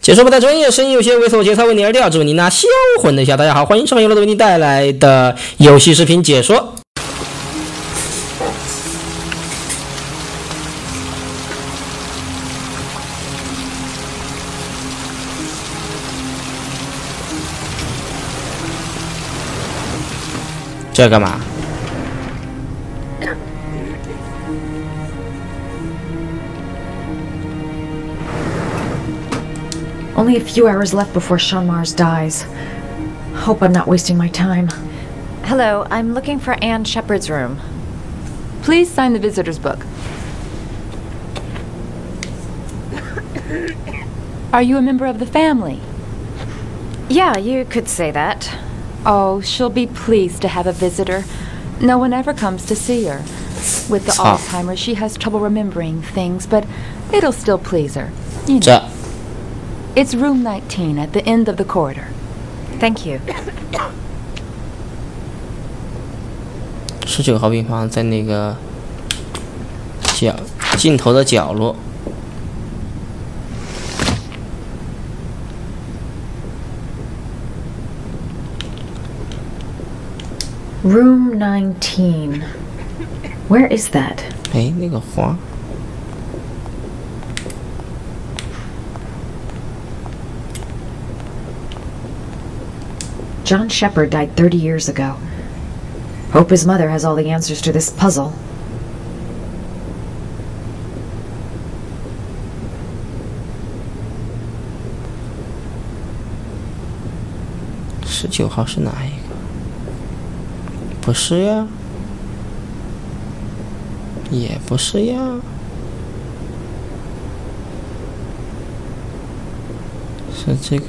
解说不太专业，声音有些猥琐，节操为你而调，祝你那销魂的一下。大家好，欢迎收看由罗德为你带来的游戏视频解说。这干嘛？ Only a few hours left before Sean Mars dies. Hope I'm not wasting my time. Hello, I'm looking for Anne Shepard's room. Please sign the visitor's book. Are you a member of the family? Yeah, you could say that. Oh, she'll be pleased to have a visitor. No one ever comes to see her. With the Alzheimer's, she has trouble remembering things, but it'll still please her. You know. It's room 19 at the end of the corridor. Thank you. 19号病房在那个尽头的角落。 Room 19. Where is that? 哎，那个花。 John Shepard died 30 years ago. Hope his mother has all the answers to this puzzle.19号是哪一个？不是呀，也不是呀。是这个，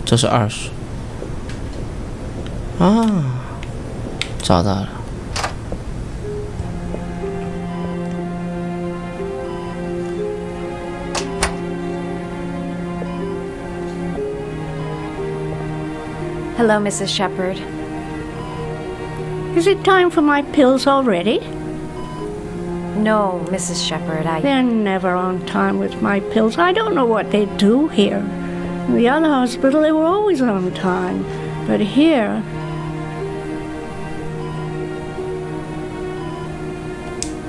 这是20。 啊，找到了。Hello, Mrs. Shepard. Is it time for my pills already? No, Mrs. Shepard, They're never on time with my pills. I don't know what they do here. In the other hospital, they were always on time. But here...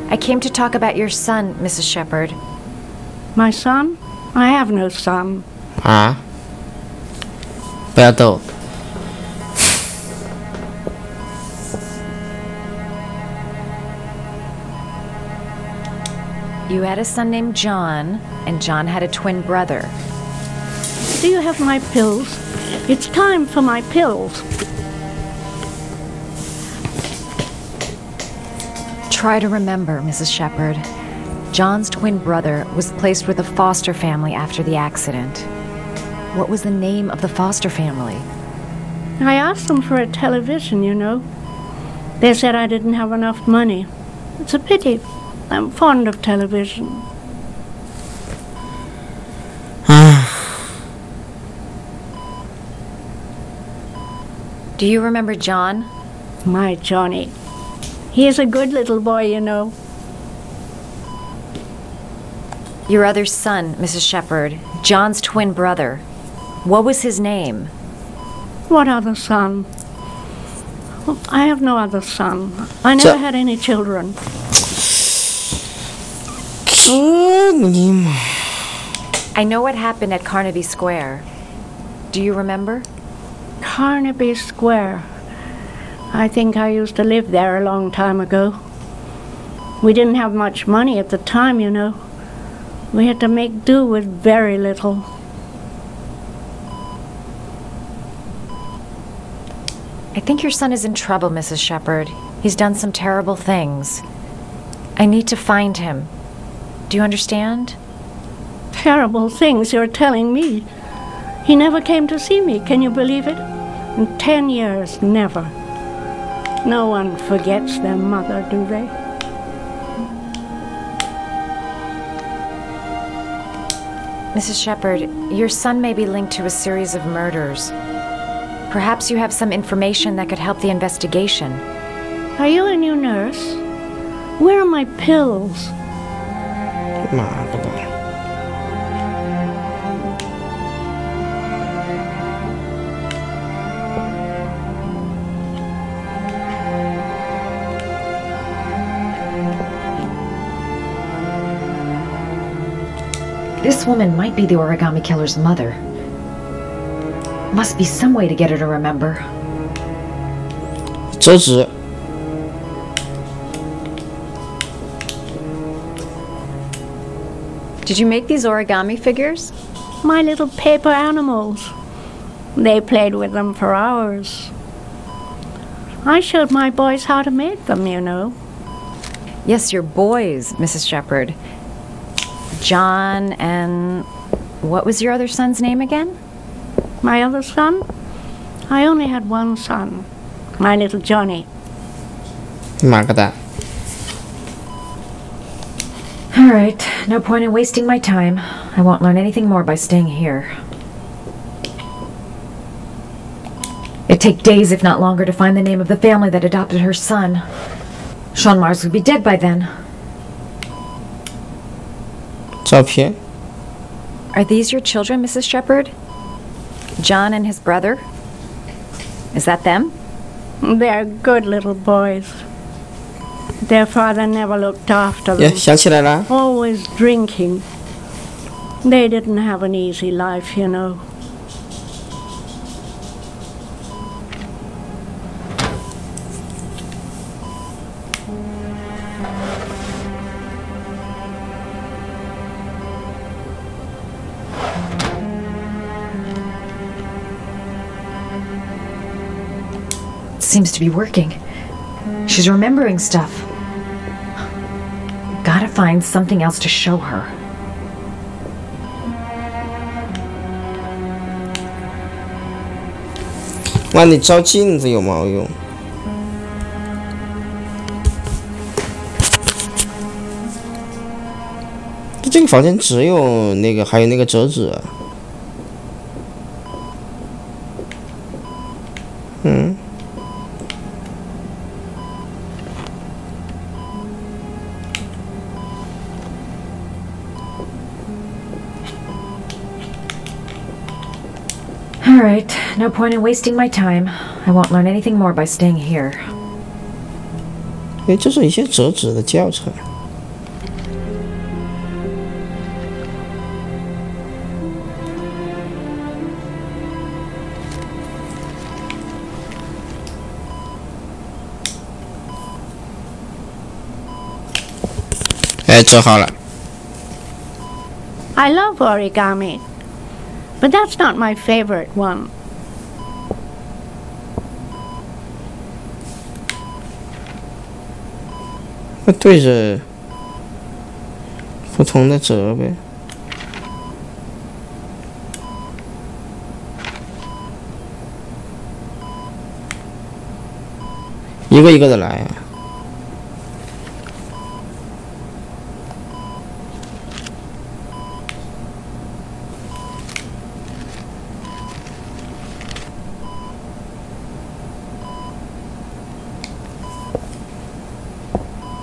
I came to talk about your son, Mrs. Shepard. My son? I have no son. 啊！不要逗。 You had a son named John, and John had a twin brother. Do you have my pills? It's time for my pills. Try to remember, Mrs. Shepard. John's twin brother was placed with a foster family after the accident. What was the name of the foster family? I asked them for a television, you know. They said I didn't have enough money. It's a pity. I'm fond of television. Do you remember John? My Johnny. He is a good little boy, you know. Your other son, Mrs. Shepard, John's twin brother. What was his name? What other son? Oh, I have no other son. I never had any children. I know what happened at Carnaby Square. Do you remember? Carnaby Square. I think I used to live there a long time ago. We didn't have much money at the time, you know. We had to make do with very little. I think your son is in trouble, Mrs. Shepard. He's done some terrible things. I need to find him. Do you understand? Terrible things you're telling me. He never came to see me, can you believe it? In 10 years, never. No one forgets their mother, do they? Mrs. Shepard, your son may be linked to a series of murders. Perhaps you have some information that could help the investigation. Are you a new nurse? Where are my pills? woman might be the origami killer's mother. Must be some way to get her to remember. 折纸。Did you make these origami figures? My little paper animals. They played with them for hours. I showed my boys how to make them, you know. Yes, your boys, Mrs. Shepherd. John and... what was your other son's name again? My other son? I only had one son. My little Johnny. 马个蛋。All right, no point in wasting my time. I won't learn anything more by staying here. It'd take days, if not longer, to find the name of the family that adopted her son. Sean Mars would be dead by then. 照片。 Are these your children, Mrs. Shepherd? John and his brother? Is that them? They're good little boys. Their father never looked after 耶， them. 想起来了。 Always drinking. They didn't have an easy life, you know. Seems to be working. She's remembering stuff. Gotta find something else to show her. "哇，你照镜子有毛用？这个房间只有那个，还有那个折纸。嗯。 All right, no point in wasting my time. I won't learn anything more by staying here. 哎，这是一些折纸的教程。哎，折好了。 I love origami, but that's not my favorite one. 那对着不同的折呗。一个一个的来啊。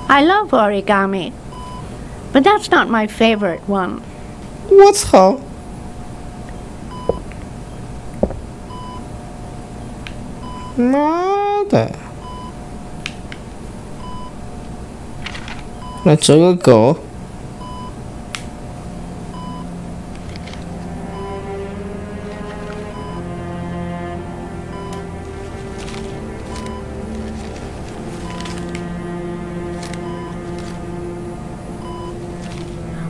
I love origami, but that's not my favorite one. 我操！妈的！来折个狗。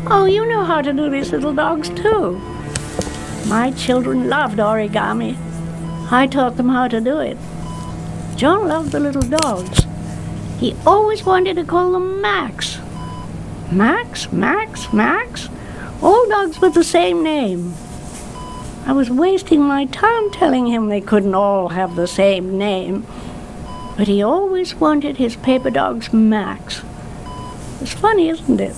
Oh, you know how to do these little dogs too. My children loved origami. I taught them how to do it. John loved the little dogs. He always wanted to call them Max. Max, Max, Max. All dogs with the same name. I was wasting my time telling him they couldn't all have the same name. But he always wanted his paper dogs Max. It's funny, isn't it?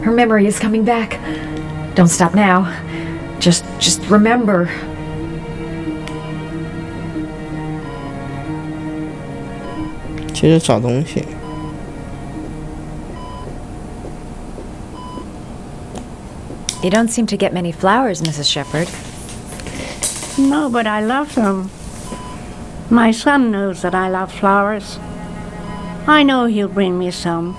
Her memory is coming back. Don't stop now. Just remember. 接着找东西。You don't seem to get many flowers, Mrs. Shepherd. No, but I love them. My son knows that I love flowers. I know he'll bring me some.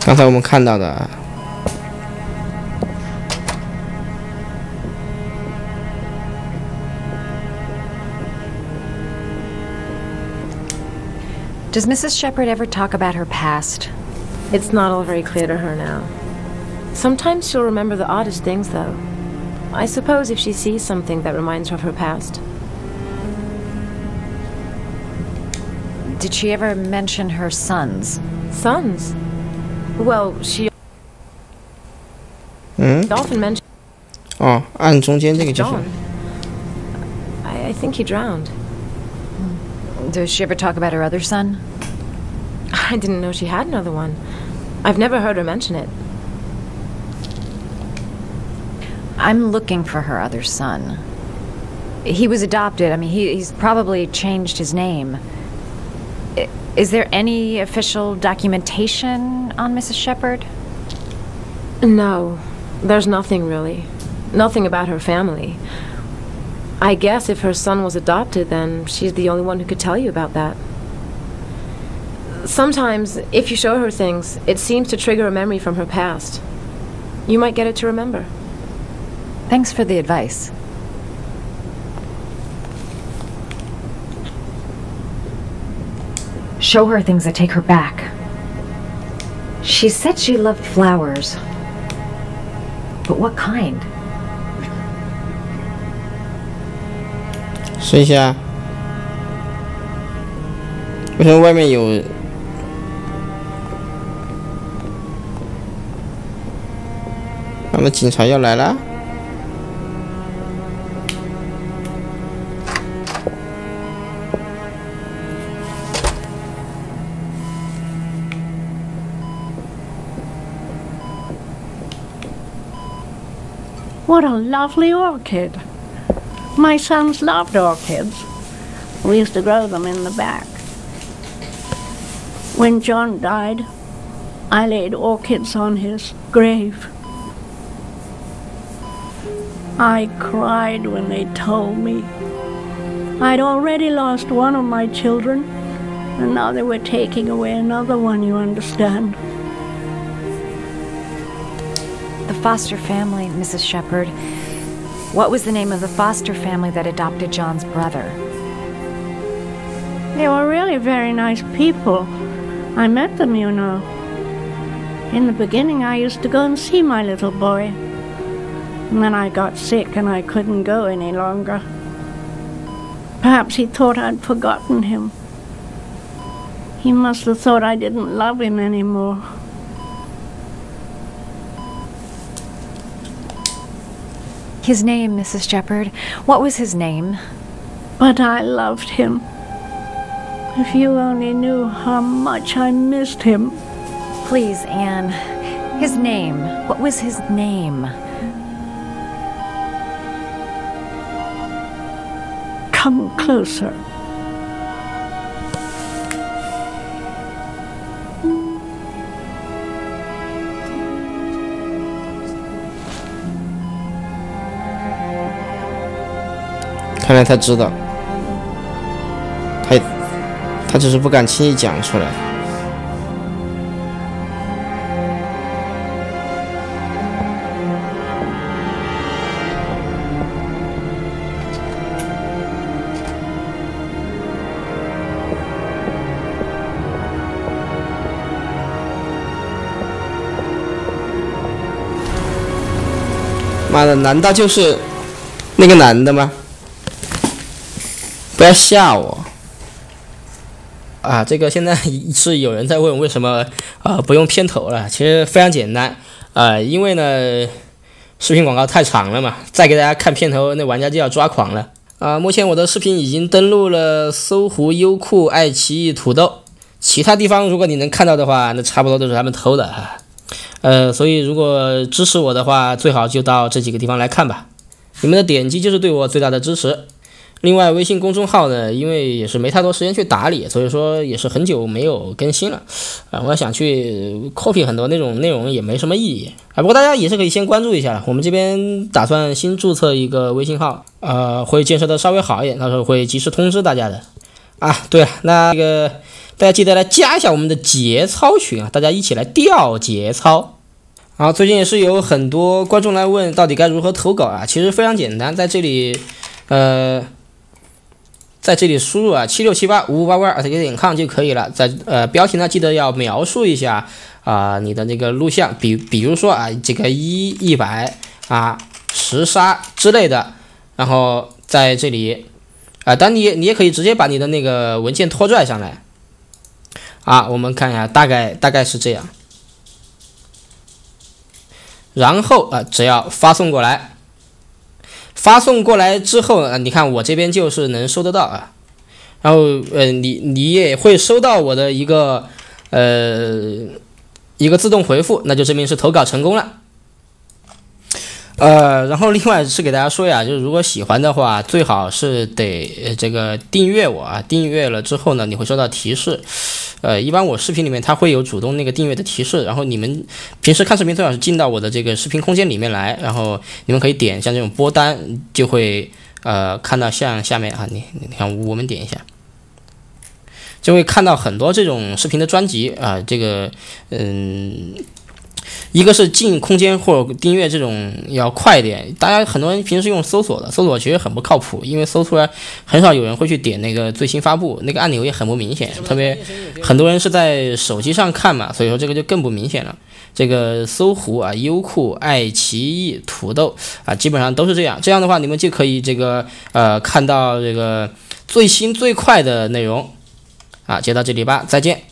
刚才我们看到的。Does Mrs. Shepherd ever talk about her past? It's not all very clear to her now. Sometimes she'll remember the oddest things, though. I suppose if she sees something that reminds her of her past. Did she ever mention her sons? Sons? Well, she often mentions 哦，按中间这个就是。 John. I think he drowned. Does she ever talk about her other son? I didn't know she had another one. I've never heard her mention it. I'm looking for her other son. He was adopted. I mean, he's probably changed his name. Is there any official documentation on Mrs. Shepherd? No, there's nothing really. Nothing about her family. I guess if her son was adopted, then she's the only one who could tell you about that. Sometimes, if you show her things, it seems to trigger a memory from her past. You might get it to remember. Thanks for the advice. Show her things that take her back. She said she loved flowers. But what kind? 试一下，为什么外面有？那么警察要来了。What a lovely orchid. My sons loved orchids. We used to grow them in the back. When John died, I laid orchids on his grave. I cried when they told me. I'd already lost one of my children, and now they were taking away another one, you understand. The foster family, Mrs. Shepherd. What was the name of the foster family that adopted John's brother? They were really very nice people. I met them, you know. In the beginning, I used to go and see my little boy. And then I got sick and I couldn't go any longer. Perhaps he thought I'd forgotten him. He must have thought I didn't love him anymore. His name, Mrs. Shepherd. What was his name? But I loved him. If you only knew how much I missed him. Please, Anne. His name. What was his name? Come closer.看来他知道，他只是不敢轻易讲出来。妈的，难道就是那个男的吗？不要吓我啊！这个现在是有人在问为什么不用片头了，其实非常简单因为呢视频广告太长了嘛，再给大家看片头，那玩家就要抓狂了目前我的视频已经登录了搜狐、优酷、爱奇艺、土豆，其他地方如果你能看到的话，那差不多都是他们偷的所以如果支持我的话，最好就到这几个地方来看吧。你们的点击就是对我最大的支持。另外，微信公众号呢，因为也是没太多时间去打理，所以说也是很久没有更新了。我想去 copy 很多那种内容也没什么意义。不过大家也是可以先关注一下，我们这边打算新注册一个微信号，会建设的稍微好一点，到时候会及时通知大家的。对了，那个大家记得来加一下我们的节操群啊，大家一起来调节操。好，最近也是有很多观众来问到底该如何投稿啊，其实非常简单，在这里输入76785588@com 就可以了。在标题呢，记得要描述一下你的那个录像，比如说这个10010杀之类的，然后在这里当然你也可以直接把你的那个文件拖拽上来我们看一下，大概是这样。然后只要发送过来。发送过来之后你看我这边就是能收得到然后你也会收到我的一个自动回复，那就证明是投稿成功了。然后另外是给大家说呀，就是如果喜欢的话，最好是得这个订阅我订阅了之后呢，你会收到提示。一般我视频里面它会有主动那个订阅的提示，然后你们平时看视频最好是进到我的这个视频空间里面来，然后你们可以点像这种播单，就会看到像下面你看我们点一下，就会看到很多这种视频的专辑这个一个是进空间或者订阅这种要快一点，大家很多人平时用搜索的，搜索其实很不靠谱，因为搜出来很少有人会去点那个最新发布，那个按钮也很不明显，特别很多人是在手机上看嘛，所以说这个就更不明显了。这个搜狐优酷、爱奇艺、土豆基本上都是这样。这样的话，你们就可以这个看到这个最新最快的内容接到这里吧，再见。